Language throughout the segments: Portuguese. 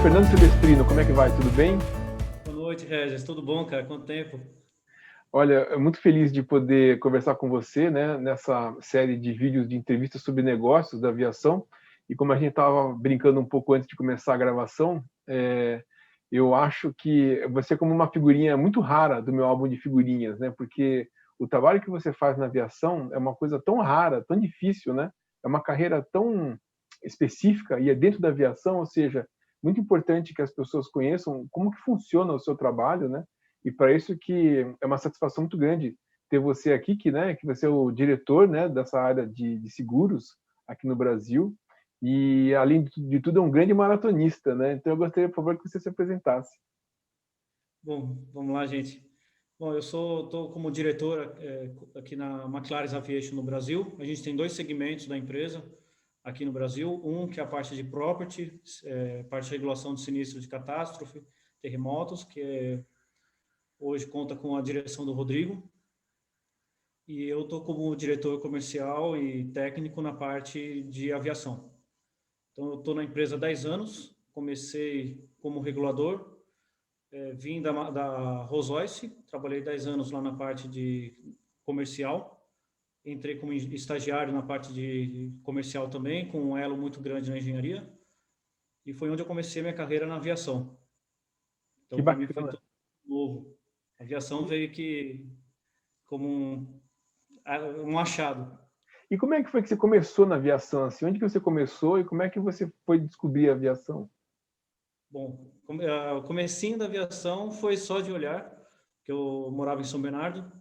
Fernando Silvestrino, como é que vai? Tudo bem? Boa noite, Regis. Tudo bom, cara? Quanto tempo? Olha, eu muito feliz de poder conversar com você, né, nessa série de vídeos de entrevistas sobre negócios da aviação. E como a gente estava brincando um pouco antes de começar a gravação, eu acho que você é como uma figurinha muito rara do meu álbum de figurinhas, né? Porque o trabalho que você faz na aviação é uma coisa tão rara, tão difícil, né? É uma carreira tão específica e é dentro da aviação, ou seja, muito importante que as pessoas conheçam como que funciona o seu trabalho, né? E para isso que é uma satisfação muito grande ter você aqui, que você é o diretor, né, dessa área de seguros aqui no Brasil. E, além de tudo, é um grande maratonista, né? Então, eu gostaria, por favor, que você se apresentasse. Bom, vamos lá, gente. Bom, estou como diretor aqui na McLaren Aviation no Brasil. A gente tem dois segmentos da empresa aqui no Brasil. Um que é a parte de property, parte de regulação de sinistro de catástrofe, terremotos, hoje conta com a direção do Rodrigo. E eu estou como diretor comercial e técnico na parte de aviação. Então, eu estou na empresa há 10 anos. Comecei como regulador. Vim da Rolls-Royce, trabalhei 10 anos lá na parte de comercial, entrei como estagiário na parte de comercial também, com um elo muito grande na engenharia, e foi onde eu comecei minha carreira na aviação. Que Então, para mim foi bacana. tudo novo. A aviação E, veio que como um achado. e como é que foi que você começou na aviação? Assim? Onde que você começou e como é que você foi descobrir a aviação? Bom, o comecinho da aviação foi só de olhar, que eu morava em São Bernardo,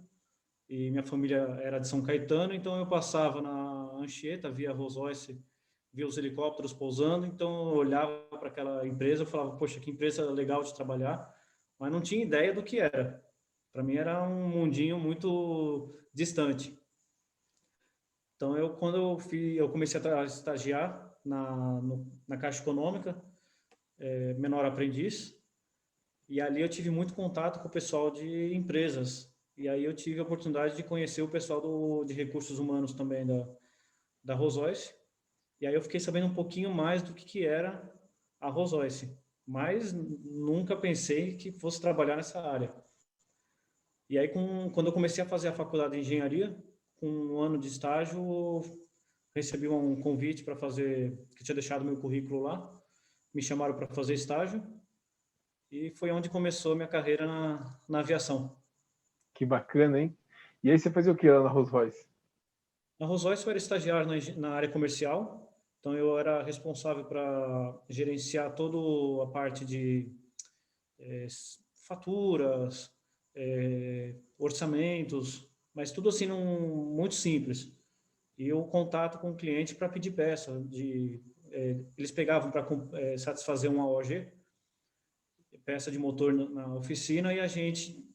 e minha família era de São Caetano, então eu passava na Anchieta, via Rolls-Royce, via os helicópteros pousando, então eu olhava para aquela empresa e falava, poxa, que empresa legal de trabalhar, mas não tinha ideia do que era. Para mim era um mundinho muito distante. Então quando eu comecei a estagiar na Caixa Econômica, menor aprendiz, e ali eu tive muito contato com o pessoal de empresas. E aí eu tive a oportunidade de conhecer o pessoal de recursos humanos também da Rolls-Royce. E aí eu fiquei sabendo um pouquinho mais do que era a Rolls-Royce. Mas nunca pensei que fosse trabalhar nessa área. E aí quando eu comecei a fazer a faculdade de engenharia, com um ano de estágio, recebi um convite para fazer, que tinha deixado meu currículo lá. Me chamaram para fazer estágio. E foi onde começou a minha carreira na aviação. Que bacana, hein? E aí você fazia o que lá na Rolls-Royce? Na Rolls-Royce eu era estagiário na área comercial, então eu era responsável para gerenciar toda a parte de eh, faturas, orçamentos, mas tudo assim muito simples. E o contato com o cliente para pedir peça. Eles pegavam para satisfazer uma OG, peça de motor na oficina, e a gente,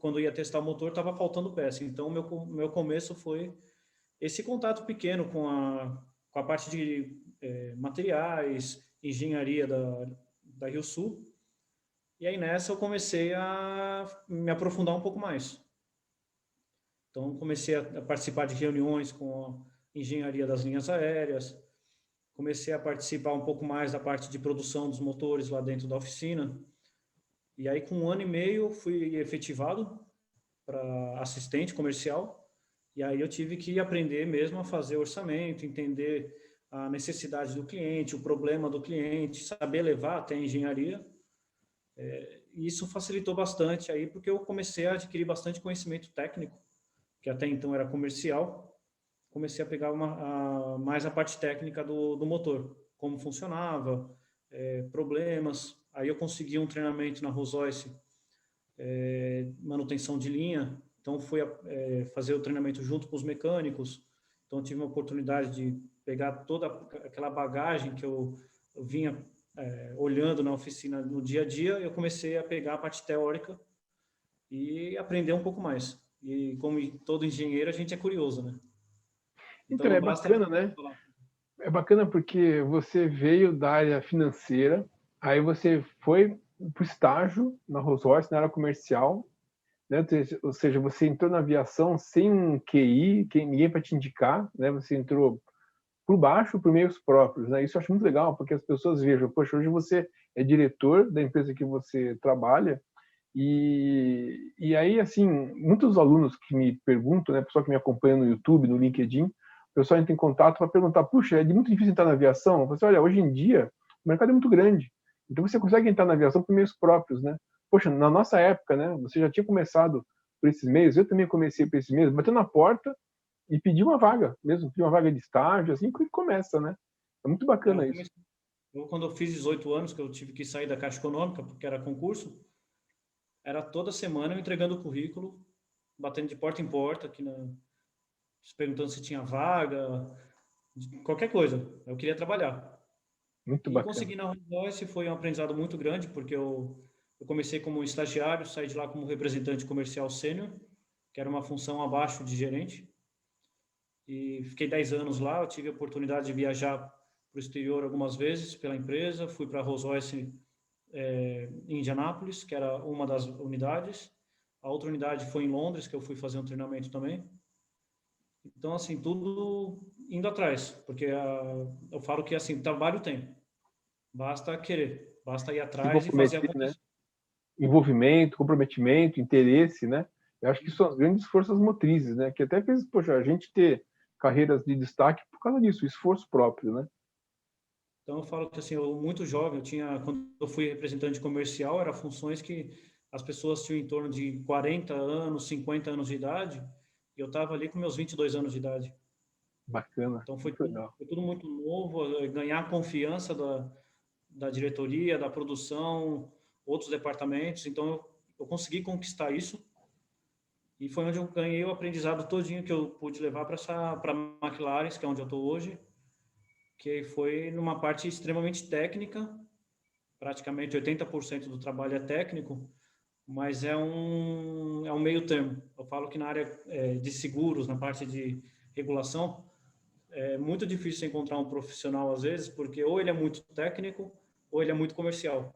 quando ia testar o motor, estava faltando peça. Então, meu começo foi esse contato pequeno com a parte de materiais, engenharia da Rio Sul. E aí nessa eu comecei a me aprofundar um pouco mais. Então comecei a participar de reuniões com a engenharia das linhas aéreas, comecei a participar um pouco mais da parte de produção dos motores lá dentro da oficina. E aí com um ano e meio fui efetivado para assistente comercial. E aí eu tive que aprender mesmo a fazer orçamento, entender a necessidade do cliente, o problema do cliente, saber levar até a engenharia. E isso facilitou bastante aí, porque eu comecei a adquirir bastante conhecimento técnico, que até então era comercial. Comecei a pegar mais a parte técnica do motor, como funcionava, problemas. Aí eu consegui um treinamento na Rolls-Royce, manutenção de linha, então fui fazer o treinamento junto com os mecânicos. Então tive uma oportunidade de pegar toda aquela bagagem que eu vinha olhando na oficina no dia a dia. Eu comecei a pegar a parte teórica e aprender um pouco mais. E como todo engenheiro, a gente é curioso, né? Então Então, não é basta bacana, né? falar. É bacana porque você veio da área financeira, aí você foi para o estágio na Rolls-Royce, na área comercial, né? Ou seja, você entrou na aviação sem um QI, ninguém para te indicar, né? Você entrou por baixo, por meios próprios, né? Isso eu acho muito legal, porque as pessoas vejam, poxa, hoje você é diretor da empresa que você trabalha, e aí, assim, muitos alunos que me perguntam, né, pessoal que me acompanha no YouTube, no LinkedIn, o pessoal entra em contato para perguntar, puxa, é muito difícil entrar na aviação? Eu falo assim, olha, hoje em dia, o mercado é muito grande, então você consegue entrar na aviação por meios próprios, né? Poxa, na nossa época, né, você já tinha começado por esses meios, eu também comecei por esses meios, batendo na porta e pedir uma vaga, mesmo, pedir uma vaga de estágio, assim, que começa, né? É muito bacana isso. Quando eu fiz 18 anos, que eu tive que sair da Caixa Econômica, porque era concurso, era toda semana eu entregando o currículo, batendo de porta em porta, perguntando se tinha vaga, qualquer coisa. Eu queria trabalhar. Muito E bacana. consegui na Rolls-Royce, foi um aprendizado muito grande, porque eu comecei como estagiário, saí de lá como representante comercial sênior, que era uma função abaixo de gerente. E fiquei 10 anos lá, eu tive a oportunidade de viajar para o exterior algumas vezes pela empresa, fui para a Rolls-Royce em Indianápolis, que era uma das unidades. A outra unidade foi em Londres, que eu fui fazer um treinamento também. Então, assim, tudo indo atrás, porque eu falo que, assim, trabalho tem. Basta querer, basta ir Se atrás e fazer comprometer, né? acontecer. Envolvimento, comprometimento, interesse, né? Eu acho que são as grandes forças motrizes, né? Que até fez, poxa, a gente ter carreiras de destaque por causa disso, esforço próprio, né? Então, eu falo que, assim, eu muito jovem, quando eu fui representante comercial, eram funções que as pessoas tinham em torno de 40 anos, 50 anos de idade, e eu estava ali com meus 22 anos de idade. Bacana, Então, muito legal. foi tudo muito novo, ganhar a confiança da diretoria, da produção, outros departamentos. Então, eu consegui conquistar isso, e foi onde eu ganhei o aprendizado todinho que eu pude levar para a McLaren, que é onde eu estou hoje, que foi numa parte extremamente técnica, praticamente 80% do trabalho é técnico, mas é um meio termo. Eu falo que na área de seguros, na parte de regulação, é muito difícil encontrar um profissional às vezes, porque ou ele é muito técnico ou ele é muito comercial.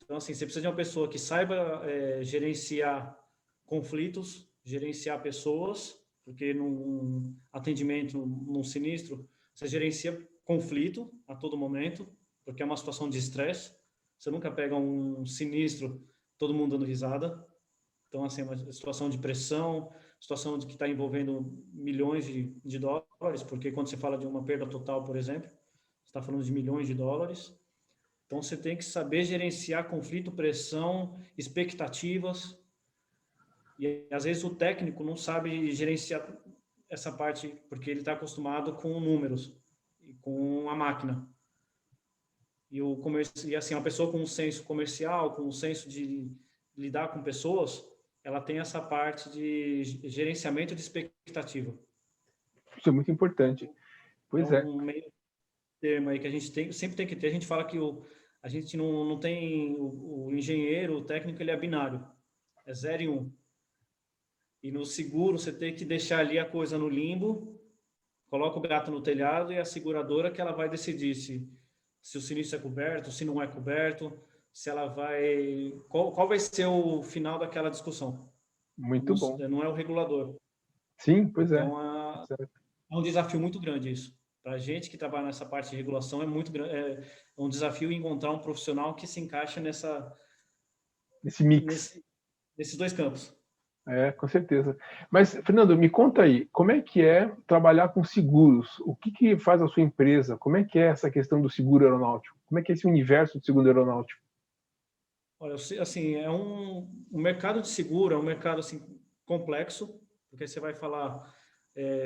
Então, assim, você precisa de uma pessoa que saiba gerenciar conflitos, gerenciar pessoas, porque num atendimento, num sinistro, você gerencia conflito a todo momento, porque é uma situação de estresse. Você nunca pega um sinistro, todo mundo dando risada. Então, assim, é uma situação de pressão, situação de que está envolvendo milhões de dólares, porque quando você fala de uma perda total, por exemplo, você está falando de milhões de dólares. Então, você tem que saber gerenciar conflito, pressão, expectativas. E, às vezes, o técnico não sabe gerenciar essa parte, porque ele está acostumado com números e com a máquina. E assim, uma pessoa com um senso comercial, com um senso de lidar com pessoas, ela tem essa parte de gerenciamento de expectativa. Isso é muito importante. É Pois é. um meio termo aí que a gente sempre tem que ter. A gente fala que a gente não tem o engenheiro, o técnico, ele é binário, é 0 e 1. E no seguro você tem que deixar ali a coisa no limbo, coloca o gato no telhado e a seguradora que ela vai decidir se o sinistro é coberto, se não é coberto, se ela vai... Qual vai ser o final daquela discussão? Muito bom. Não é o regulador. Sim, pois é. Então, é um desafio muito grande isso. Para a gente que trabalha nessa parte de regulação, é muito grande. É um desafio encontrar um profissional que se encaixa Esse mix. nesses dois campos. É, com certeza. Mas, Fernando, me conta aí, como é que é trabalhar com seguros? O que que faz a sua empresa? Como é que é essa questão do seguro aeronáutico? Como é que é esse universo do seguro aeronáutico? Olha, assim, um mercado de seguro, é um mercado assim complexo, porque você vai falar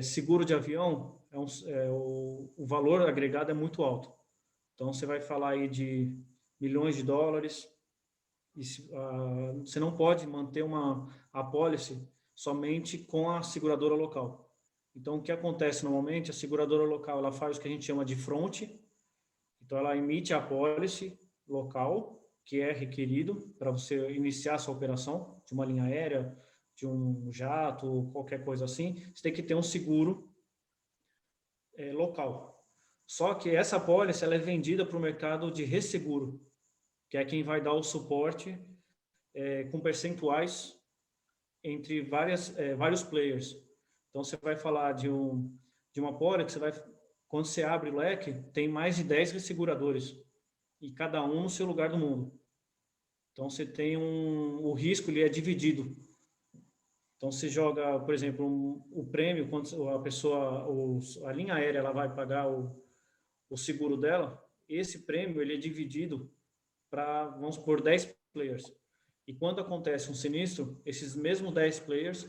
seguro de avião, o valor agregado é muito alto. Então, você vai falar aí de milhões de dólares, e você não pode manter a policy somente com a seguradora local. Então, o que acontece normalmente, a seguradora local ela faz o que a gente chama de fronte, então ela emite a policy local, que é requerido para você iniciar a sua operação de uma linha aérea, de um jato, qualquer coisa assim, você tem que ter um seguro local. Só que essa pólice ela é vendida para o mercado de resseguro, que é quem vai dar o suporte com percentuais entre vários players. Então, você vai falar de de uma pólice, quando você abre o leque, tem mais de 10 resseguradores, e cada um no seu lugar do mundo. Então, você tem o risco, ele é dividido. Então, você joga, por exemplo, o prêmio, quando a pessoa, a linha aérea, ela vai pagar o seguro dela, esse prêmio, ele é dividido para, vamos supor, 10 players. E quando acontece um sinistro, esses mesmos 10 players,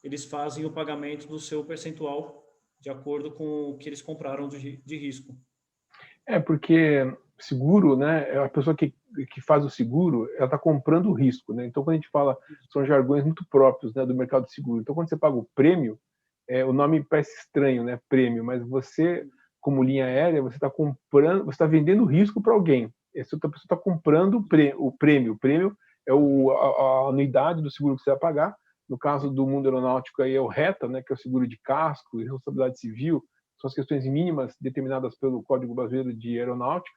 eles fazem o pagamento do seu percentual de acordo com o que eles compraram de risco. Porque seguro, né, a pessoa que faz o seguro, ela está comprando o risco, né? Então, quando a gente fala, são jargões muito próprios, né, do mercado de seguro. Então, quando você paga o prêmio, o nome parece estranho, né, prêmio, mas você, como linha aérea, você está comprando, você está vendendo risco para alguém. Essa outra pessoa está comprando o prêmio. O prêmio é a anuidade do seguro que você vai pagar. No caso do mundo aeronáutico, aí é o RETA, né, que é o seguro de casco e responsabilidade civil, são as questões mínimas determinadas pelo Código Brasileiro de Aeronáutica.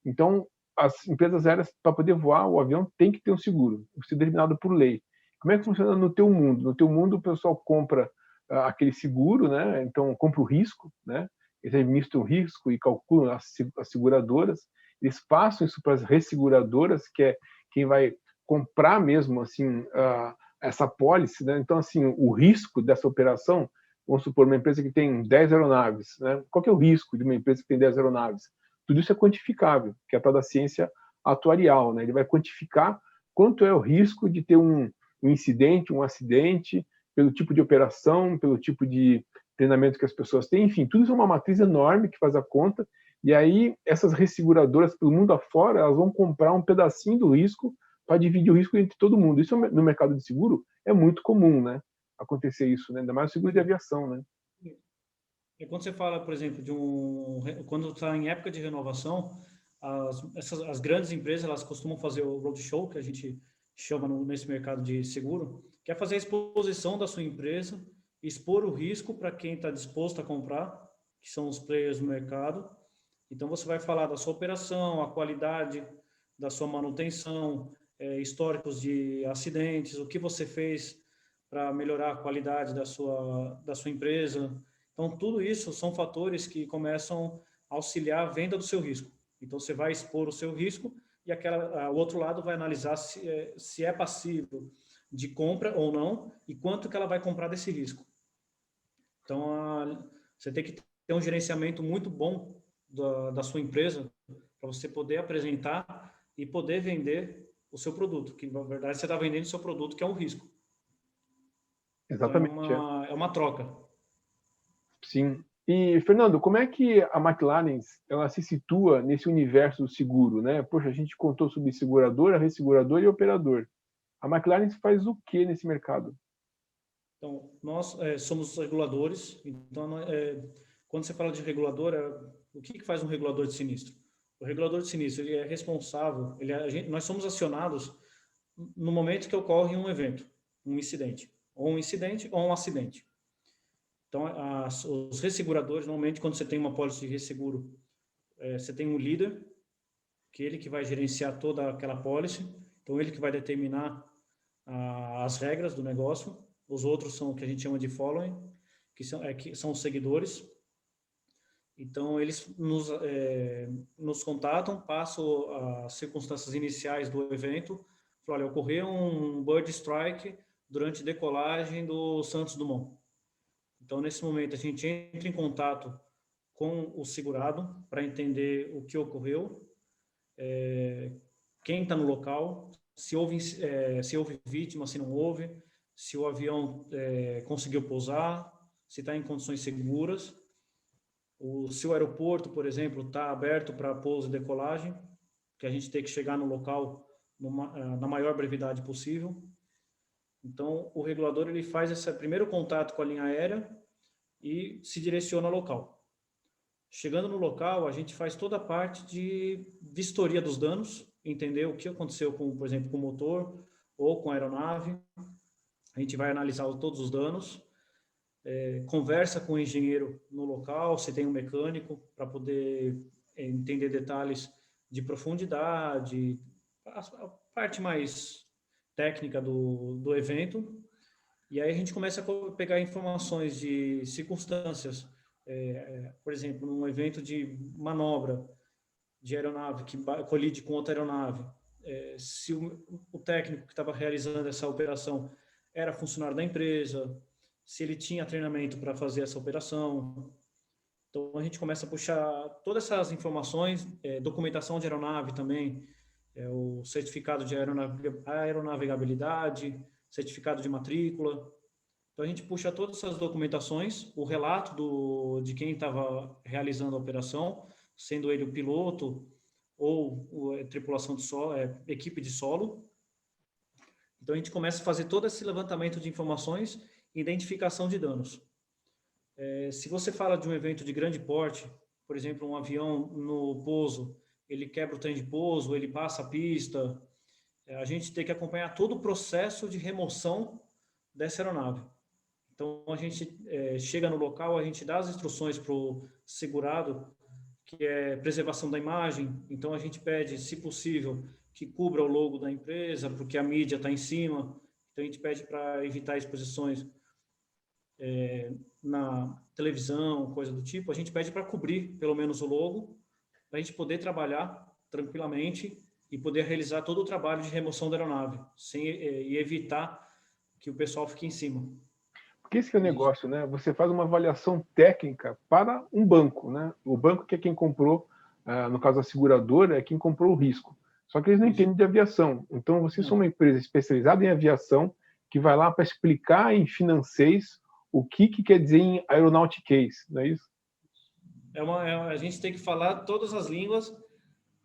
Então, as empresas aéreas, para poder voar o avião, tem que ter um seguro, isso é determinado por lei. Como é que funciona no teu mundo? No teu mundo, o pessoal compra aquele seguro, né? Então, compra o risco, né? Eles administram o risco e calculam as seguradoras, eles passam isso para as resseguradoras, que é quem vai comprar mesmo, assim, essa apólice, né? Então, assim, o risco dessa operação, vamos supor, uma empresa que tem 10 aeronaves, né? Qual que é o risco de uma empresa que tem 10 aeronaves? Tudo isso é quantificável, que é a tal da ciência atuarial, né? Ele vai quantificar quanto é o risco de ter um incidente, um acidente, pelo tipo de operação, pelo tipo de treinamento que as pessoas têm, enfim, tudo isso é uma matriz enorme que faz a conta, e aí essas resseguradoras pelo mundo afora, elas vão comprar um pedacinho do risco para dividir o risco entre todo mundo. Isso no mercado de seguro é muito comum, né? Acontecer isso, né? Ainda mais o seguro de aviação, né? E quando você fala, por exemplo, quando está em época de renovação, as grandes empresas, elas costumam fazer o roadshow, que a gente chama nesse mercado de seguro, que é fazer a exposição da sua empresa, expor o risco para quem está disposto a comprar, que são os players do mercado. Então, você vai falar da sua operação, a qualidade da sua manutenção, históricos de acidentes, o que você fez para melhorar a qualidade da sua empresa. Então, tudo isso são fatores que começam a auxiliar a venda do seu risco. Então, você vai expor o seu risco e o outro lado vai analisar se é passível de compra ou não e quanto que ela vai comprar desse risco. Então, você tem que ter um gerenciamento muito bom da sua empresa para você poder apresentar e poder vender o seu produto, que na verdade você está vendendo o seu produto, que é um risco. Então, Exatamente. é uma troca. Sim. E, Fernando, como é que a McLaren ela se situa nesse universo do seguro, né? Poxa, a gente contou sobre seguradora, ressegurador e operador. A McLaren faz o que nesse mercado? Então, nós somos reguladores. Então, quando você fala de regulador, o que faz um regulador de sinistro? O regulador de sinistro, ele é responsável, nós somos acionados no momento que ocorre um evento, um incidente ou um acidente. Então, os resseguradores, normalmente, quando você tem uma pólice de resseguro, você tem um líder, que é ele que vai gerenciar toda aquela pólice, então ele que vai determinar as regras do negócio. Os outros são o que a gente chama de following, que são os seguidores. Então, eles nos contatam, passam as circunstâncias iniciais do evento, falam, olha, ocorreu um bird strike durante decolagem do Santos Dumont. Então, nesse momento, a gente entra em contato com o segurado para entender o que ocorreu, quem está no local, se houve vítima, se não houve, se o avião conseguiu pousar, se está em condições seguras, se o aeroporto, por exemplo, está aberto para pouso e decolagem, que a gente tem que chegar no local na maior brevidade possível. Então, o regulador ele faz esse primeiro contato com a linha aérea e se direciona ao local. Chegando no local, a gente faz toda a parte de vistoria dos danos, entender o que aconteceu, por exemplo, com o motor ou com a aeronave. A gente vai analisar todos os danos, conversa com o engenheiro no local, se tem um mecânico, para poder entender detalhes de profundidade, a parte mais técnica do evento. E aí a gente começa a pegar informações de circunstâncias por exemplo, num evento de manobra de aeronave que colide com outra aeronave, se o técnico que estava realizando essa operação era funcionário da empresa, se ele tinha treinamento para fazer essa operação. Então, a gente começa a puxar todas essas informações, documentação de aeronave também, o certificado de aeronavegabilidade, certificado de matrícula. Então, a gente puxa todas essas documentações, o relato de quem estava realizando a operação, sendo ele o piloto ou a tripulação de solo, equipe de solo. Então, a gente começa a fazer todo esse levantamento de informações e identificação de danos. Se você fala de um evento de grande porte, por exemplo, um avião no pouso, ele quebra o trem de pouso, ele passa a pista, a gente tem que acompanhar todo o processo de remoção dessa aeronave. Então, a gente chega no local, a gente dá as instruções para o segurado, que é preservação da imagem. Então, a gente pede, se possível, que cubra o logo da empresa, porque a mídia está em cima. Então, a gente pede para evitar exposições na televisão, coisa do tipo. A gente pede para cobrir, pelo menos, o logo, para a gente poder trabalhar tranquilamente e poder realizar todo o trabalho de remoção da aeronave, e evitar que o pessoal fique em cima. Porque esse é o negócio, né? Você faz uma avaliação técnica para um banco, né? O banco que é quem comprou, no caso a seguradora, é quem comprou o risco. Só que eles não entendem de aviação. Então, vocês são uma empresa especializada em aviação que vai lá para explicar em financês o que quer dizer em aeronautiquês, não é isso? A gente tem que falar todas as línguas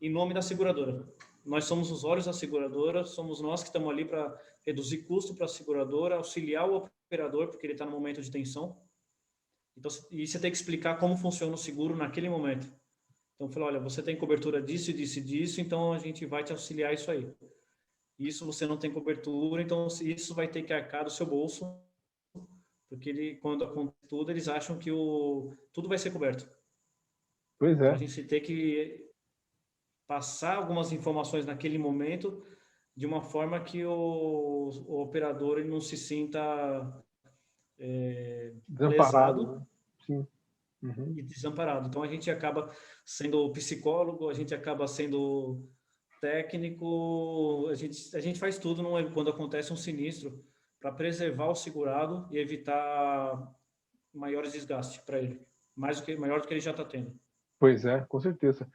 em nome da seguradora. Nós somos os olhos da seguradora, somos nós que estamos ali para reduzir custo para a seguradora, auxiliar o operador, porque ele está no momento de tensão. Então, e você tem que explicar como funciona o seguro naquele momento. Então, falar, olha, você tem cobertura disso, disso e disso, então a gente vai te auxiliar isso aí. Isso você não tem cobertura, então isso vai ter que arcar do seu bolso, porque quando acontece tudo, eles acham que tudo vai ser coberto. Pois é. Então, a gente tem que passar algumas informações naquele momento de uma forma que o operador ele não se sinta desamparado, lesado, né? Sim. Uhum. E desamparado. Então, a gente acaba sendo psicólogo, a gente acaba sendo técnico, a gente faz tudo quando acontece um sinistro para preservar o segurado e evitar maiores desgastes para ele, maior do que ele já está tendo. Pois é, com certeza.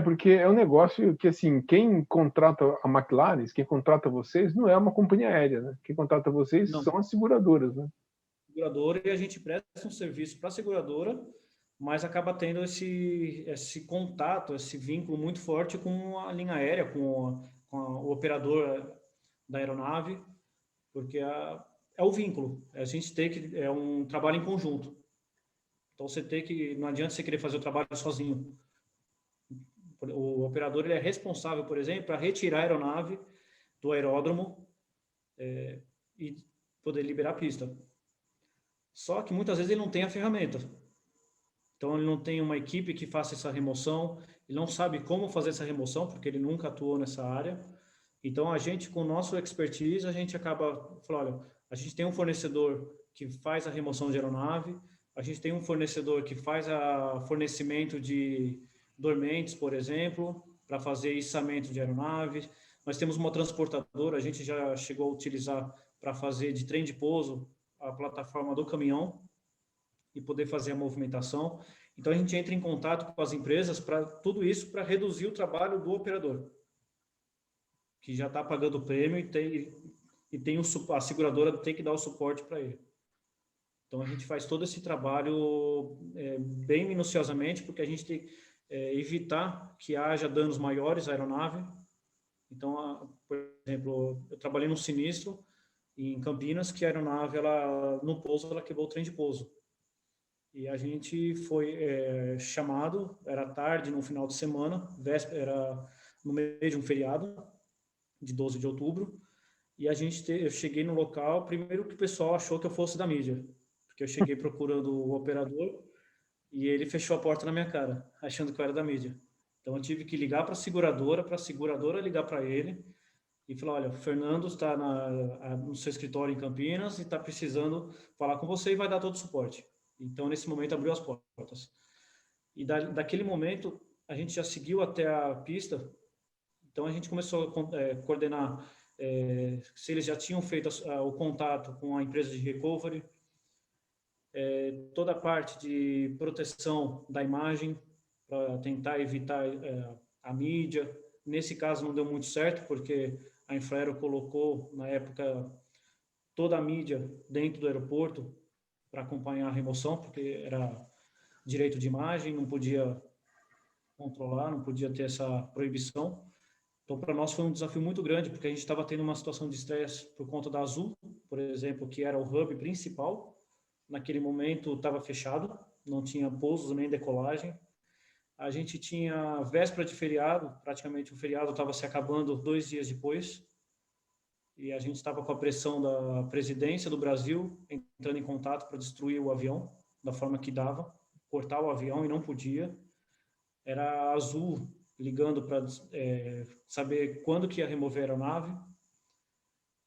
Porque é um negócio que, assim, quem contrata a McLaren, quem contrata vocês, não é uma companhia aérea, né? Quem contrata vocês Não, são as seguradoras, né? seguradora, e a gente presta um serviço para a seguradora, mas acaba tendo esse contato, esse vínculo muito forte com a linha aérea, com o operador da aeronave, porque é o vínculo. A gente tem que é um trabalho em conjunto. Então você tem que não adianta você querer fazer o trabalho sozinho. O operador ele é responsável, por exemplo, para retirar a aeronave do aeródromo e poder liberar a pista. Só que muitas vezes ele não tem a ferramenta. Então ele não tem uma equipe que faça essa remoção, ele não sabe como fazer essa remoção, porque ele nunca atuou nessa área. Então a gente, com o nosso expertise, a gente acaba falando, olha, a gente tem um fornecedor que faz a remoção de aeronave, a gente tem um fornecedor que faz fornecimento de dormentes, por exemplo, para fazer içamento de aeronave. Nós temos uma transportadora, a gente já chegou a utilizar para fazer de trem de pouso a plataforma do caminhão e poder fazer a movimentação. Então a gente entra em contato com as empresas para tudo isso, para reduzir o trabalho do operador, que já está pagando o prêmio e tem a seguradora tem que dar o suporte para ele. Então a gente faz todo esse trabalho bem minuciosamente, porque a gente tem que evitar que haja danos maiores à aeronave. Então, por exemplo, eu trabalhei num sinistro em Campinas, que a aeronave, no pouso, ela quebrou o trem de pouso. E a gente foi chamado, era tarde, no final de semana, era no meio de um feriado, de 12 de outubro, e eu cheguei no local, primeiro que o pessoal achou que eu fosse da mídia, porque eu cheguei procurando o operador e ele fechou a porta na minha cara, achando que eu era da mídia. Então eu tive que ligar para a seguradora ligar para ele e falar, olha, o Fernando está no seu escritório em Campinas e está precisando falar com você e vai dar todo o suporte. Então, nesse momento, abriu as portas. E daquele momento, a gente já seguiu até a pista. Então, a gente começou a coordenar se eles já tinham feito o contato com a empresa de recovery, toda a parte de proteção da imagem, para tentar evitar a mídia. Nesse caso, não deu muito certo, porque a Infraero colocou, na época, toda a mídia dentro do aeroporto para acompanhar a remoção, porque era direito de imagem, não podia controlar, não podia ter essa proibição. Então, para nós foi um desafio muito grande, porque a gente estava tendo uma situação de estresse por conta da Azul, por exemplo, que era o hub principal. Naquele momento estava fechado, não tinha pousos nem decolagem. A gente tinha véspera de feriado, praticamente o feriado estava se acabando 2 dias depois, e a gente estava com a pressão da presidência do Brasil entrando em contato para destruir o avião da forma que dava, cortar o avião e não podia. Era a Azul ligando para saber quando que ia remover a aeronave,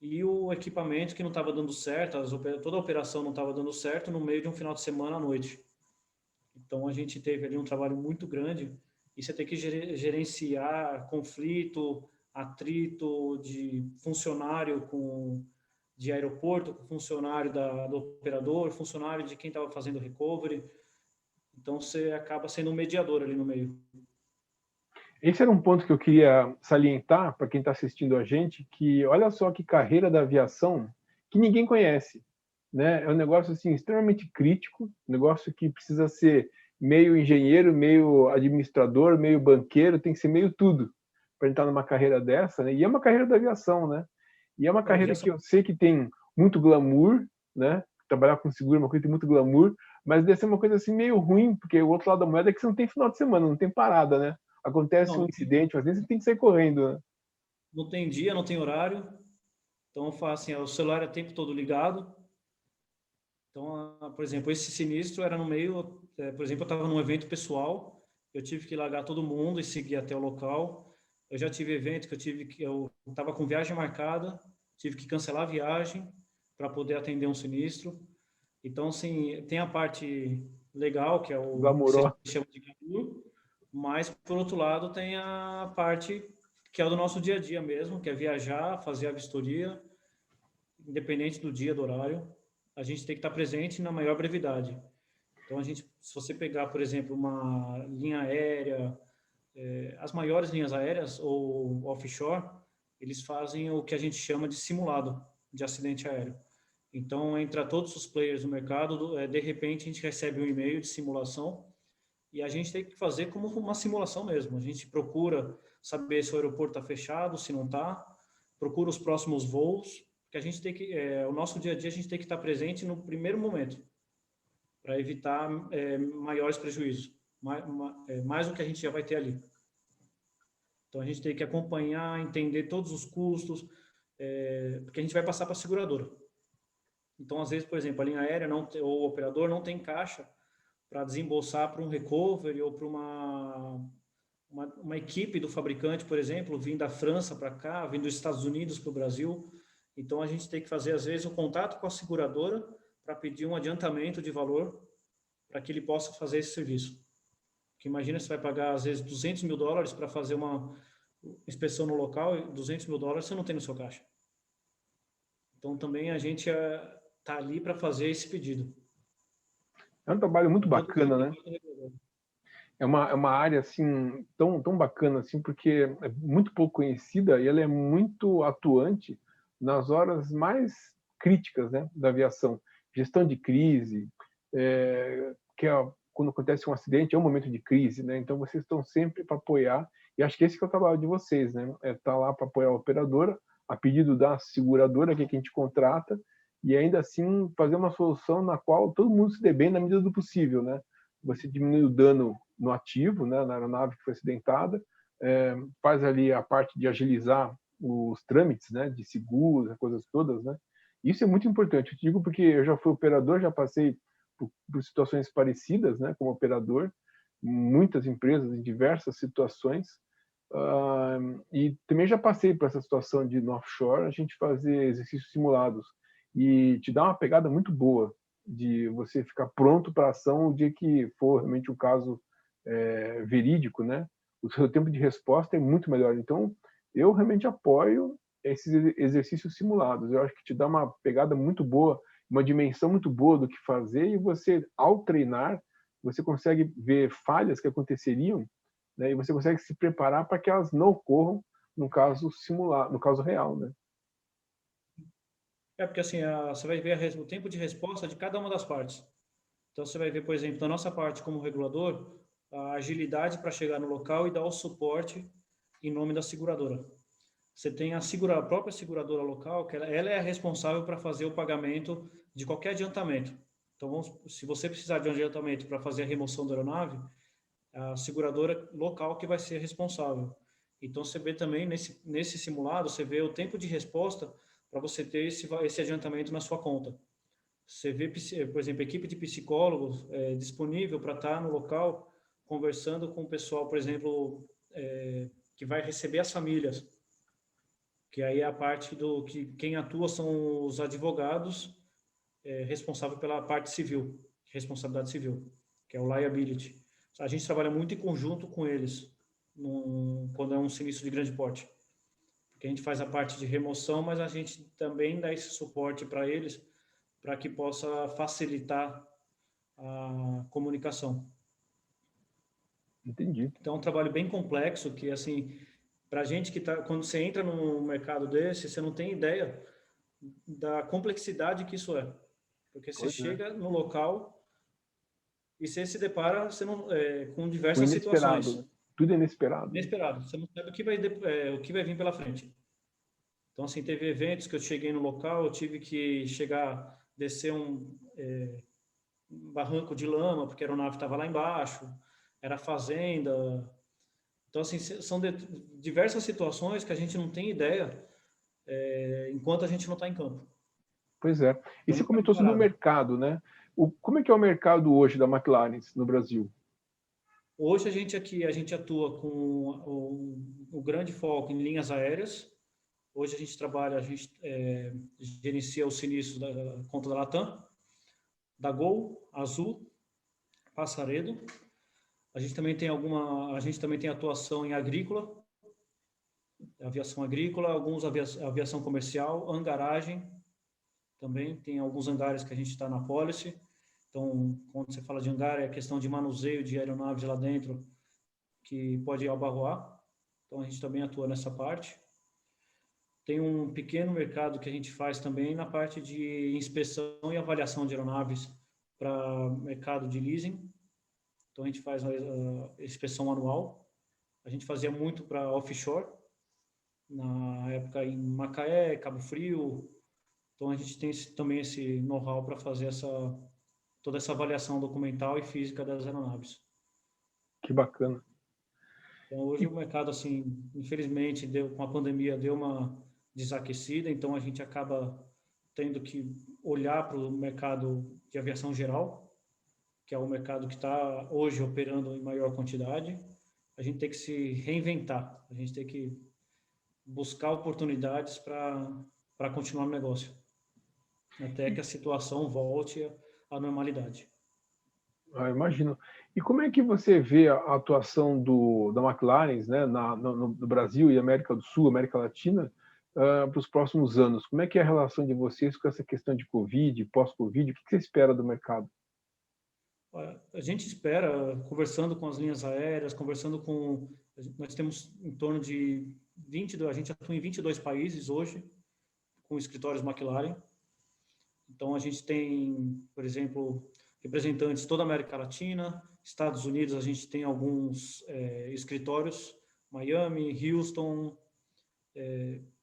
e o equipamento que não estava dando certo, toda a operação não estava dando certo no meio de um final de semana à noite. Então a gente teve ali um trabalho muito grande, e você tem que gerenciar conflito, atrito de funcionário de aeroporto, com funcionário do operador, funcionário de quem estava fazendo recovery. Então você acaba sendo um mediador ali no meio. Esse era um ponto que eu queria salientar para quem está assistindo a gente, que olha só que carreira da aviação que ninguém conhece, né? É um negócio assim extremamente crítico, um negócio que precisa ser meio engenheiro, meio administrador, meio banqueiro, tem que ser meio tudo para entrar numa carreira dessa, né? E é uma carreira da aviação, né? E é uma carreira que eu sei que tem muito glamour, né? Trabalhar com seguro é uma coisa que tem muito glamour, mas deve ser uma coisa assim meio ruim, porque o outro lado da moeda é que você não tem final de semana, não tem parada, né? Acontece um incidente, às vezes você tem que sair correndo, né? Não tem dia, não tem horário. Então, assim, o celular é o tempo todo ligado. Então, por exemplo, esse sinistro era no meio, por exemplo, eu estava num evento pessoal, eu tive que largar todo mundo e seguir até o local. Eu já tive evento que eu estava com viagem marcada, tive que cancelar a viagem para poder atender um sinistro. Então, assim, tem a parte legal, que é o que você Glamourosa. chama de glamour, mas, por outro lado, tem a parte que é do nosso dia a dia mesmo, que é viajar, fazer a vistoria, independente do dia, do horário, a gente tem que estar presente na maior brevidade. Então, se você pegar, por exemplo, uma linha aérea, as maiores linhas aéreas ou offshore, eles fazem o que a gente chama de simulado de acidente aéreo. Então, entra todos os players do mercado, de repente a gente recebe um e-mail de simulação e a gente tem que fazer como uma simulação mesmo. A gente procura saber se o aeroporto está fechado, se não está, procura os próximos voos, que a gente tem que, o nosso dia a dia a gente tem que estar presente no primeiro momento, para evitar maiores prejuízos, mais do que a gente já vai ter ali. Então a gente tem que acompanhar, entender todos os custos, porque a gente vai passar para a seguradora. Então, às vezes, por exemplo, a linha aérea ou o operador não tem caixa para desembolsar para um recovery ou para uma equipe do fabricante, por exemplo, vindo da França para cá, vindo dos Estados Unidos para o Brasil. Então, a gente tem que fazer, às vezes, o contato com a seguradora para pedir um adiantamento de valor para que ele possa fazer esse serviço. Porque imagina, você vai pagar, às vezes, $200 mil para fazer uma inspeção no local, e $200 mil você não tem no seu caixa. Então, também a gente está ali para fazer esse pedido. É um trabalho muito bacana, né? É uma área assim tão bacana assim, porque é muito pouco conhecida e ela é muito atuante nas horas mais críticas, né, da aviação. Gestão de crise, que é quando acontece um acidente, é um momento de crise, né? Então vocês estão sempre para apoiar, e acho que esse que é o trabalho de vocês, né? É estar lá para apoiar a operadora, a pedido da seguradora que a gente contrata, e ainda assim fazer uma solução na qual todo mundo se dê bem na medida do possível, né? Você diminui o dano no ativo, né, na aeronave que foi acidentada, faz ali a parte de agilizar os trâmites, né, de seguros, coisas todas, né? Isso é muito importante. Eu te digo porque eu já fui operador, já passei por situações parecidas, né, como operador, muitas empresas em diversas situações, e também já passei por essa situação de no offshore a gente fazer exercícios simulados e te dá uma pegada muito boa, de você ficar pronto para a ação o dia que for realmente um caso verídico, né? O seu tempo de resposta é muito melhor. Então, eu realmente apoio esses exercícios simulados. Eu acho que te dá uma pegada muito boa, uma dimensão muito boa do que fazer, e você, ao treinar, você consegue ver falhas que aconteceriam, né? E você consegue se preparar para que elas não ocorram no caso simulado, no caso real, né? Porque assim, você vai ver o tempo de resposta de cada uma das partes. Então, você vai ver, por exemplo, da nossa parte como regulador, a agilidade para chegar no local e dar o suporte em nome da seguradora. Você tem a própria seguradora local, que ela é a responsável para fazer o pagamento de qualquer adiantamento. Então, se você precisar de um adiantamento para fazer a remoção da aeronave, a seguradora local que vai ser responsável. Então, você vê também, nesse simulado, você vê o tempo de resposta para você ter esse adiantamento na sua conta. Você vê, por exemplo, equipe de psicólogos disponível para estar no local conversando com o pessoal, por exemplo, que vai receber as famílias, que aí é a parte do que quem atua são os advogados responsáveis pela parte civil, responsabilidade civil, que é o liability. A gente trabalha muito em conjunto com eles quando é um sinistro de grande porte, porque a gente faz a parte de remoção, mas a gente também dá esse suporte para eles para que possa facilitar a comunicação. Entendi. Então, é um trabalho bem complexo que, assim, para a gente que tá, quando você entra num mercado desse, você não tem ideia da complexidade que isso é. Porque você Pois é. chega no local e você se depara com O diversas inesperado, né? situações. Tudo é inesperado, né? Inesperado. Você não sabe o que vai vir pela frente. Então, assim, teve eventos que eu cheguei no local, eu tive que descer um barranco de lama, porque a aeronave estava lá embaixo, era fazenda. Então, assim, são diversas situações que a gente não tem ideia enquanto a gente não está em campo. Pois é. E Então, você nunca é comentou sobre o preparado. mercado, né? Como é que é o mercado hoje da McLaren no Brasil? Hoje a gente atua com o grande foco em linhas aéreas. Hoje a gente gerencia os sinistros da conta da Latam, da Gol, Azul, Passaredo. A gente também tem atuação em agrícola, aviação agrícola, aviação comercial, hangaragem, também tem alguns hangares que a gente está na policy. Então, quando você fala de hangar, é questão de manuseio de aeronaves lá dentro, que pode abarroar. Então, a gente também atua nessa parte. Tem um pequeno mercado que a gente faz também na parte de inspeção e avaliação de aeronaves para mercado de leasing. Então, a gente faz a inspeção anual. A gente fazia muito para offshore, na época em Macaé, Cabo Frio. Então, a gente tem também esse know-how para fazer toda essa avaliação documental e física das aeronaves. Que bacana. Então, hoje o mercado, assim, infelizmente, com a pandemia, deu uma desaquecida, então a gente acaba tendo que olhar para o mercado de aviação geral, que é o mercado que está hoje operando em maior quantidade. A gente tem que se reinventar, a gente tem que buscar oportunidades para continuar no negócio, até que a situação volte à normalidade. Imagino. E como é que você vê a atuação da McLaren, né, no Brasil e América do Sul, América Latina, para os próximos anos? Como é que é a relação de vocês com essa questão de Covid, pós-Covid? O que você espera do mercado? A gente espera, conversando com as linhas aéreas, nós temos em torno de 22, a gente atua em 22 países hoje, com escritórios McLaren. Então, a gente tem, por exemplo, representantes toda a América Latina, Estados Unidos, a gente tem alguns escritórios, Miami, Houston,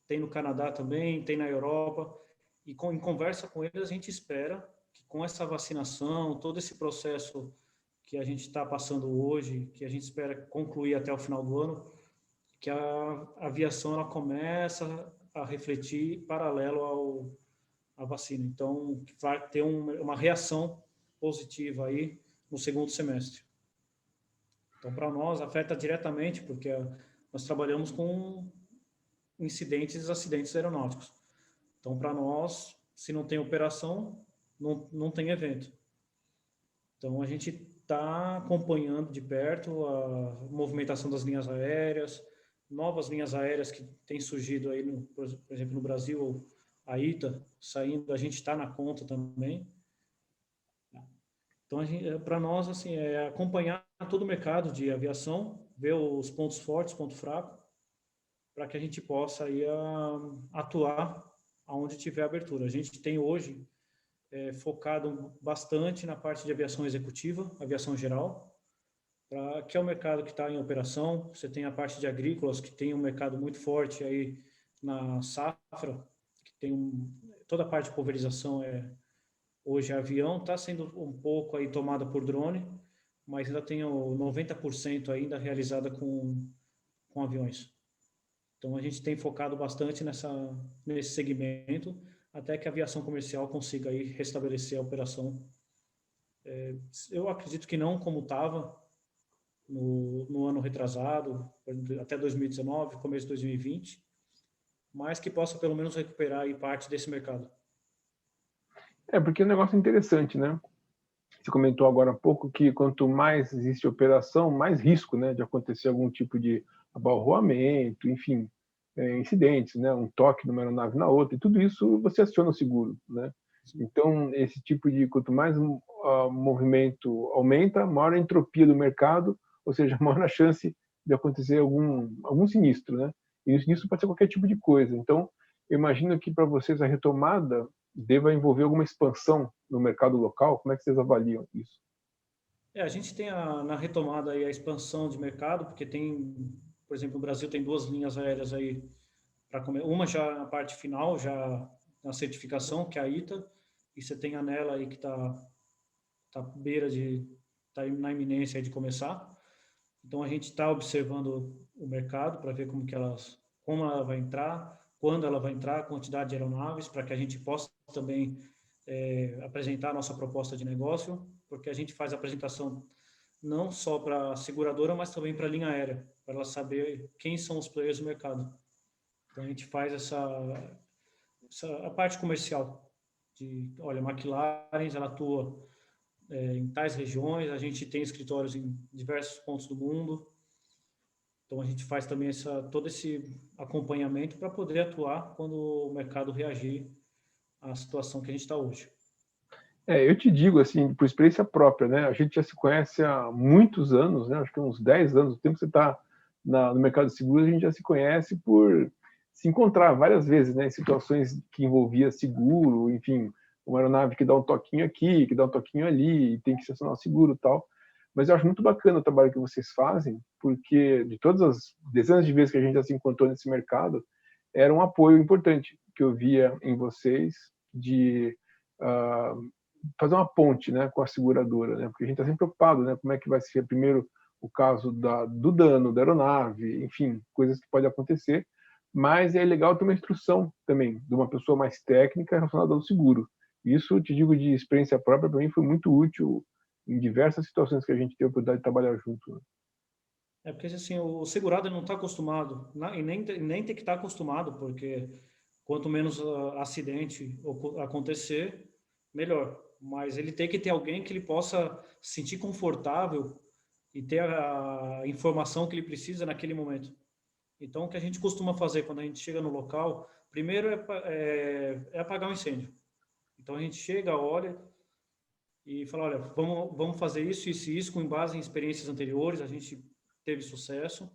tem no Canadá também, tem na Europa, e em conversa com eles a gente espera que com essa vacinação, todo esse processo que a gente está passando hoje, que a gente espera concluir até o final do ano, que a aviação ela começa a refletir paralelo à vacina. Então, vai ter uma reação positiva aí no segundo semestre. Então, para nós, afeta diretamente, porque nós trabalhamos com acidentes aeronáuticos. Então, para nós, se não tem operação, não tem evento. Então, a gente está acompanhando de perto a movimentação das linhas aéreas, novas linhas aéreas que têm surgido aí, por exemplo, no Brasil, a ITA saindo, a gente está na conta também. Então, para nós, assim, é acompanhar todo o mercado de aviação, ver os pontos fortes, ponto fraco, para que a gente possa aí, atuar aonde tiver abertura. A gente tem hoje focado bastante na parte de aviação executiva, aviação geral, que é o mercado que está em operação. Você tem a parte de agrícolas, que tem um mercado muito forte aí na safra, que tem toda a parte de pulverização hoje é avião, está sendo um pouco aí tomada por drone, mas ainda tem o 90% ainda realizada com aviões. Então, a gente tem focado bastante nesse segmento, até que a aviação comercial consiga aí restabelecer a operação. Eu acredito que não como estava no ano retrasado, até 2019, começo de 2020, mas que possa pelo menos recuperar aí parte desse mercado. Porque é um negócio interessante, né? Você comentou agora há pouco que quanto mais existe operação, mais risco, né, de acontecer algum tipo de abalroamento, enfim, incidentes, né, um toque de uma aeronave na outra, e tudo isso você aciona o seguro, né? Então, esse tipo de, quanto mais movimento aumenta, maior a entropia do mercado, ou seja, maior a chance de acontecer algum sinistro, né? E isso pode ser qualquer tipo de coisa. Então, eu imagino que para vocês a retomada deva envolver alguma expansão no mercado local. Como é que vocês avaliam isso? A gente tem na retomada aí a expansão de mercado, porque tem, por exemplo, o Brasil tem 2 linhas aéreas aí para comer. Uma já na parte final, já na certificação, que é a ITA, e você tem a Nela aí que tá beira de tá na iminência de começar. Então a gente está observando o mercado para ver como ela vai entrar, quando ela vai entrar, a quantidade de aeronaves, para que a gente possa também apresentar a nossa proposta de negócio, porque a gente faz a apresentação não só para a seguradora, mas também para a linha aérea, para ela saber quem são os players do mercado. Então a gente faz a parte comercial olha, a McLaren, ela atua em tais regiões, a gente tem escritórios em diversos pontos do mundo, então a gente faz também todo esse acompanhamento para poder atuar quando o mercado reagir à situação que a gente está hoje. Eu te digo assim, por experiência própria, né? A gente já se conhece há muitos anos, né? Acho que uns 10 anos, o tempo que você está no mercado de seguros, a gente já se conhece por se encontrar várias vezes, né? Em situações que envolvia seguro, enfim, uma aeronave que dá um toquinho aqui, que dá um toquinho ali, e tem que estacionar o seguro e tal. Mas eu acho muito bacana o trabalho que vocês fazem, porque de todas as dezenas de vezes que a gente já se encontrou nesse mercado, era um apoio importante que eu via em vocês de fazer uma ponte, né, com a seguradora, né, porque a gente está sempre preocupado, né, como é que vai ser primeiro o caso do dano da aeronave, enfim, coisas que podem acontecer, mas é legal ter uma instrução também de uma pessoa mais técnica relacionada ao seguro. Isso, te digo de experiência própria, para mim foi muito útil em diversas situações que a gente teve a oportunidade de trabalhar junto. Né? Porque assim, o segurado não está acostumado, e nem tem que estar acostumado, porque quanto menos acidente acontecer, melhor. Mas ele tem que ter alguém que ele possa se sentir confortável e ter a informação que ele precisa naquele momento. Então, o que a gente costuma fazer quando a gente chega no local, primeiro é apagar o incêndio. Então, a gente chega, olha e fala, olha, vamos fazer isso, isso e isso, com base em experiências anteriores, a gente teve sucesso.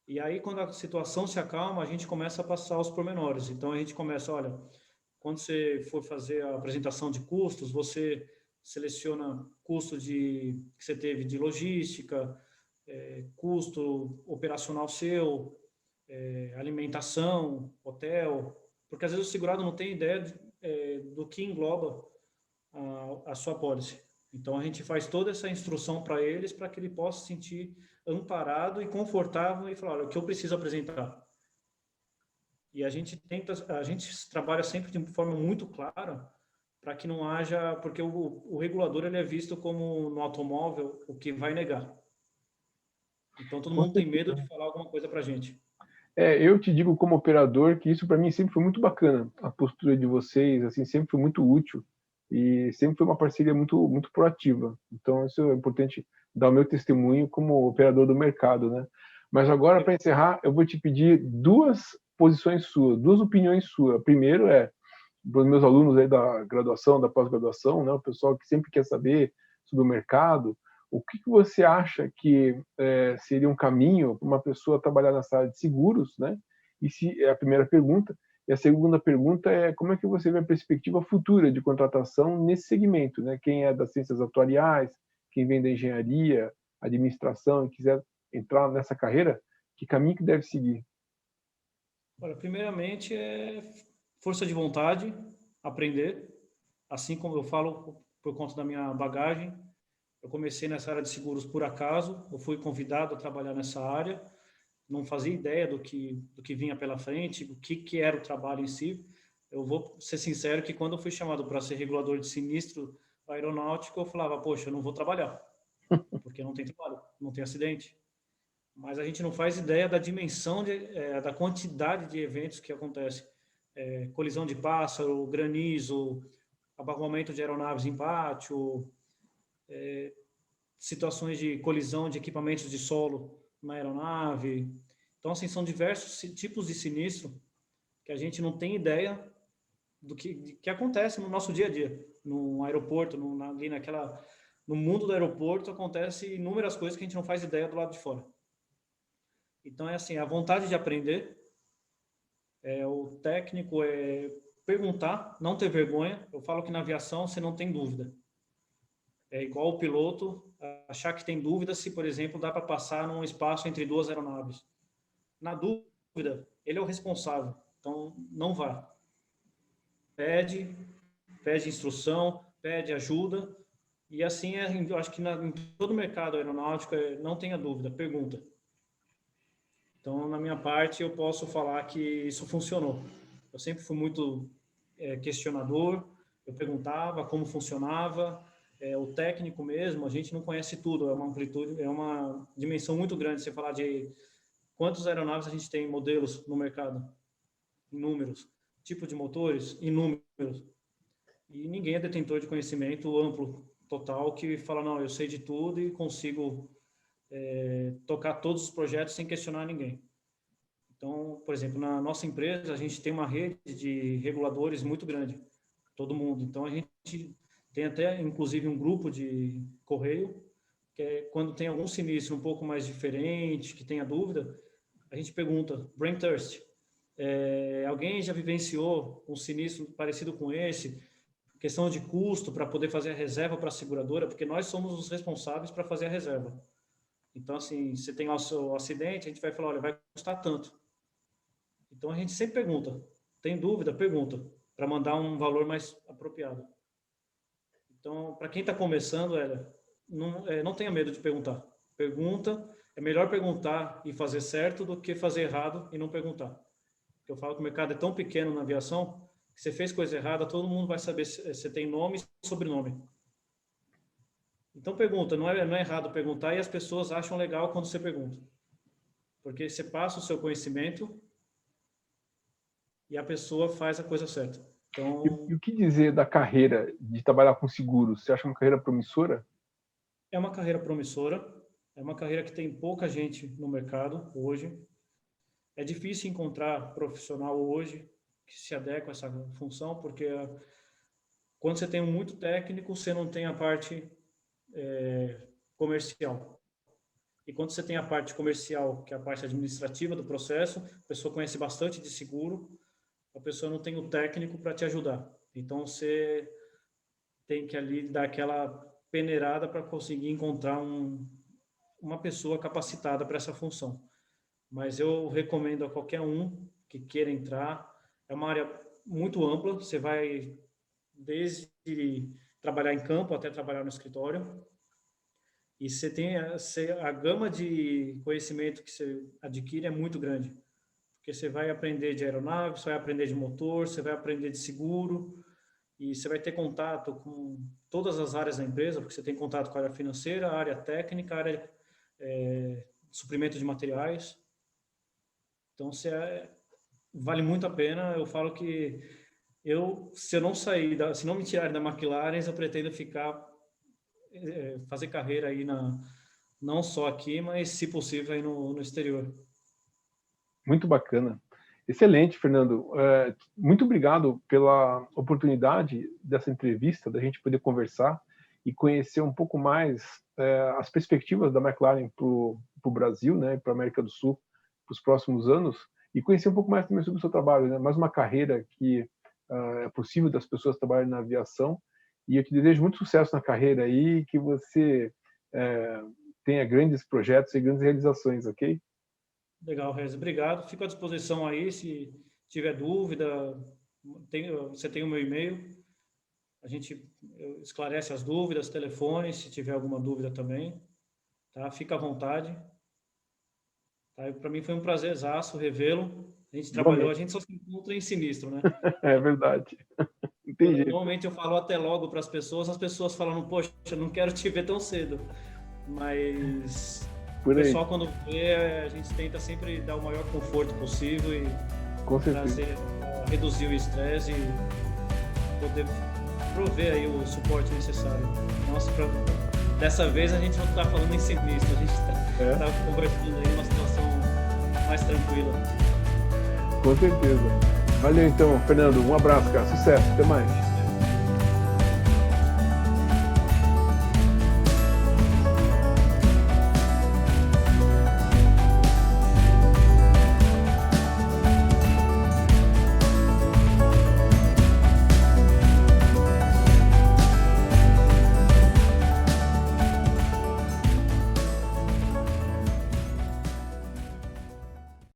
E aí, quando a situação se acalma, a gente começa a passar os pormenores. Então, a gente começa, olha, quando você for fazer a apresentação de custos, você seleciona custo que você teve de logística, custo operacional seu, alimentação, hotel, porque às vezes o segurado não tem ideia do que engloba a sua pólice. Então a gente faz toda essa instrução para eles para que ele possa se sentir amparado e confortável e falar, olha, o que eu preciso apresentar. E a gente trabalha sempre de forma muito clara para que não haja, porque o regulador ele é visto como no automóvel o que vai negar. Então todo mundo tem medo de falar alguma coisa para a gente. Eu te digo como operador que isso para mim sempre foi muito bacana, a postura de vocês, assim, sempre foi muito útil. e sempre foi uma parceria muito proativa. Então, isso é importante dar o meu testemunho como operador do mercado, né? Mas agora, para encerrar, eu vou te pedir duas posições suas, duas opiniões suas. Primeiro para os meus alunos aí da graduação, da pós-graduação, né, o pessoal que sempre quer saber sobre o mercado, o que você acha que seria um caminho para uma pessoa trabalhar nessa área de seguros, né? E se é a primeira pergunta. E a segunda pergunta é como é que você vê a perspectiva futura de contratação nesse segmento, né? Quem é das ciências atuariais, quem vem da engenharia, administração e quiser entrar nessa carreira, que caminho que deve seguir? Olha, primeiramente é força de vontade, aprender. Assim como eu falo por conta da minha bagagem, eu comecei nessa área de seguros por acaso, eu fui convidado a trabalhar nessa área, não fazia ideia do que vinha pela frente, do que era o trabalho em si. Eu vou ser sincero que quando eu fui chamado para ser regulador de sinistro aeronáutico, eu falava, poxa, eu não vou trabalhar, porque não tem trabalho, não tem acidente. Mas a gente não faz ideia da dimensão, da quantidade de eventos que acontecem. Colisão de pássaro, granizo, abarroamento de aeronaves em pátio, situações de colisão de equipamentos de solo na aeronave. Então, assim, são diversos tipos de sinistro que a gente não tem ideia que acontece no nosso dia a dia. No aeroporto, no mundo do aeroporto, acontece inúmeras coisas que a gente não faz ideia do lado de fora. Então, é assim, a vontade de aprender, o técnico é perguntar, não ter vergonha. Eu falo que na aviação você não tem dúvida. É igual o piloto achar que tem dúvida se, por exemplo, dá para passar num espaço entre duas aeronaves. Na dúvida, ele é o responsável, então não vá. Pede instrução, pede ajuda, e assim, eu acho que em todo o mercado aeronáutico, não tenha dúvida, pergunta. Então, na minha parte, eu posso falar que isso funcionou. Eu sempre fui muito questionador, eu perguntava como funcionava, o técnico mesmo, a gente não conhece tudo, é uma amplitude, é uma dimensão muito grande. Você falar de quantas aeronaves a gente tem, modelos no mercado, inúmeros, tipo de motores, inúmeros. E ninguém é detentor de conhecimento amplo, total, que fala, não, eu sei de tudo e consigo tocar todos os projetos sem questionar ninguém. Então, por exemplo, na nossa empresa, a gente tem uma rede de reguladores muito grande, todo mundo. Então, a gente tem até, inclusive, um grupo de correio, que é quando tem algum sinistro um pouco mais diferente, que tenha dúvida, a gente pergunta, brain thirst, alguém já vivenciou um sinistro parecido com esse? Questão de custo para poder fazer a reserva para a seguradora, porque nós somos os responsáveis para fazer a reserva. Então, assim, você tem lá o seu acidente, a gente vai falar, olha, vai custar tanto. Então, a gente sempre pergunta. Tem dúvida? Pergunta, para mandar um valor mais apropriado. Então, para quem está começando, não tenha medo de perguntar. Pergunta, é melhor perguntar e fazer certo do que fazer errado e não perguntar. Porque eu falo que o mercado é tão pequeno na aviação, que você fez coisa errada, todo mundo vai saber se você tem nome e sobrenome. Então, pergunta, não é errado perguntar e as pessoas acham legal quando você pergunta. Porque você passa o seu conhecimento e a pessoa faz a coisa certa. Então, E o que dizer da carreira de trabalhar com seguros? Você acha uma carreira promissora? é uma carreira promissora, é uma carreira que tem pouca gente no mercado hoje. É difícil encontrar profissional hoje que se adequa a essa função, porque quando você tem um muito técnico, você não tem a parte comercial. E quando você tem a parte comercial, que é a parte administrativa do processo, a pessoa conhece bastante de seguro, a pessoa não tem o técnico para te ajudar. Então, você tem que ali dar aquela peneirada para conseguir encontrar uma pessoa capacitada para essa função. Mas eu recomendo a qualquer um que queira entrar. É uma área muito ampla, você vai desde trabalhar em campo até trabalhar no escritório. E você tem a gama de conhecimento que você adquire é muito grande. Porque você vai aprender de aeronave, você vai aprender de motor, você vai aprender de seguro, e você vai ter contato com todas as áreas da empresa, porque você tem contato com a área financeira, a área técnica, a área de suprimento de materiais. Então, vale muito a pena. Eu falo que se eu não sair, se não me tirarem da McLaren, eu pretendo ficar, fazer carreira aí não só aqui, mas, se possível, aí no exterior. Muito bacana. Excelente, Fernando. Muito obrigado pela oportunidade dessa entrevista, da gente poder conversar e conhecer um pouco mais as perspectivas da McLaren para o Brasil, né, para a América do Sul, para os próximos anos, e conhecer um pouco mais também sobre o seu trabalho, né? Mais uma carreira que é possível das pessoas trabalharem na aviação, e eu te desejo muito sucesso na carreira aí, que você tenha grandes projetos e grandes realizações, ok? Legal, Rez. Obrigado. Fico à disposição aí, se tiver dúvida, você tem o meu e-mail, a gente esclarece as dúvidas, telefone, se tiver alguma dúvida também, tá? Fica à vontade. Tá? Para mim foi um prazerzaço revê-lo. A gente trabalhou, a gente só se encontra em Sinistro, né? É verdade. Entendi. Normalmente eu falo até logo para as pessoas falam, poxa, eu não quero te ver tão cedo. Mas o pessoal, quando vê, a gente tenta sempre dar o maior conforto possível e reduzir o estresse e poder prover aí o suporte necessário. Nossa, dessa vez a gente não está falando em Sinistro, a gente está conversando aí numa situação mais tranquila. Com certeza. Valeu então, Fernando. Um abraço, cara. Sucesso. Até mais.